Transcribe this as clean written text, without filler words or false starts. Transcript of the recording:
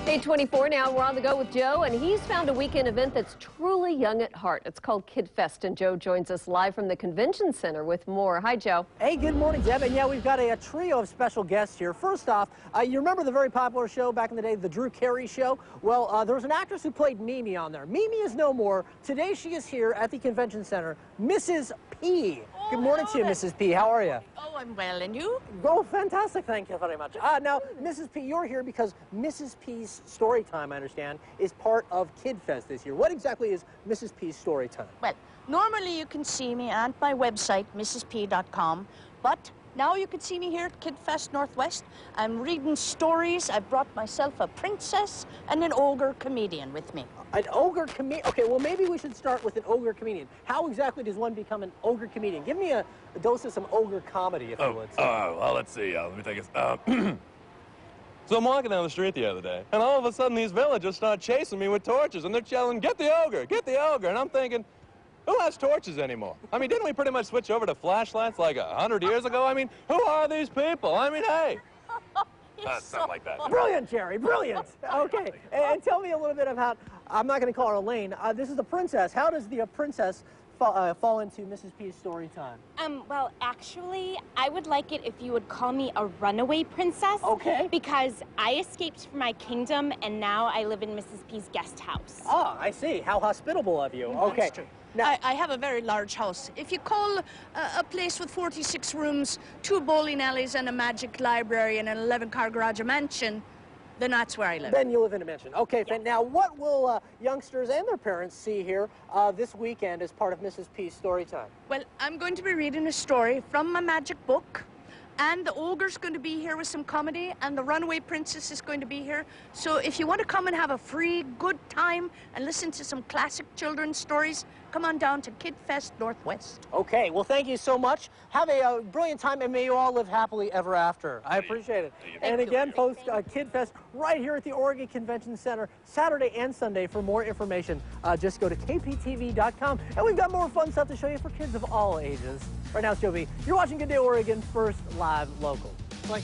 8:24 now. We're on the go with Joe, and he's found a weekend event that's truly young at heart. It's called Kid Fest, and Joe joins us live from the convention center with more. Hi, Joe. Hey, good morning, Deb. And yeah, we've got a trio of special guests here. First off, you remember the very popular show back in the day, the Drew Carey Show? Well, there was an actress who played Mimi on there. Mimi is no more. Today she is here at the convention center, Mrs. P. Good morning to you, Mrs. P. How are you? Oh, I'm well, and you? Oh, fantastic. Thank you very much. Now, Mrs. P, you're here because Mrs. P's story time, I understand, is part of Kid Fest this year. What exactly is Mrs. P's story time? Well, normally you can see me at my website, mrsp.com, but now you can see me here at Kid Fest Northwest. I'm reading stories. I brought myself a princess and an ogre comedian with me. An ogre comedian? Okay, well, maybe we should start with an ogre comedian. How exactly does one become an ogre comedian? Give me a dose of some ogre comedy, if you would. Well, let's see. Let me take a... So I'm walking down the street the other day, and all of a sudden these villagers start chasing me with torches, and they're yelling, "Get the ogre! Get the ogre!" And I'm thinking, who has torches anymore? I mean, didn't we pretty much switch over to flashlights like 100 years ago? I mean, who are these people? I mean, hey. Something like that. Brilliant, Jerry, brilliant. Okay, and tell me a little bit about, I'm not going to call her Elaine. This is the princess. How does the princess fall into Mrs. P's story time? Well, actually, I would like it if you would call me a runaway princess. Okay. Because I escaped from my kingdom, and now I live in Mrs. P's guest house. Ah, I see. How hospitable of you. Okay. That's true. Now, I have a very large house. If you call a place with 46 rooms, 2 bowling alleys, and a magic library, and an 11-car garage, a mansion, then that's where I live. Then you live in a mansion. Okay, Yes. Now what will youngsters and their parents see here this weekend as part of Mrs. P's story time? Well, I'm going to be reading a story from my magic book, and the ogre's going to be here with some comedy, and the runaway princess is going to be here. So if you want to come and have a free, good time and listen to some classic children's stories, come on down to Kid Fest Northwest. Okay, well, thank you so much. Have a brilliant time, and may you all live happily ever after. I appreciate it. And again, folks, Kid Fest right here at the Oregon Convention Center, Saturday and Sunday. For more information, just go to KPTV12. And we've got more fun stuff to show you for kids of all ages. Right now, it's Joe B. You're watching Good Day Oregon, first live local. Bye.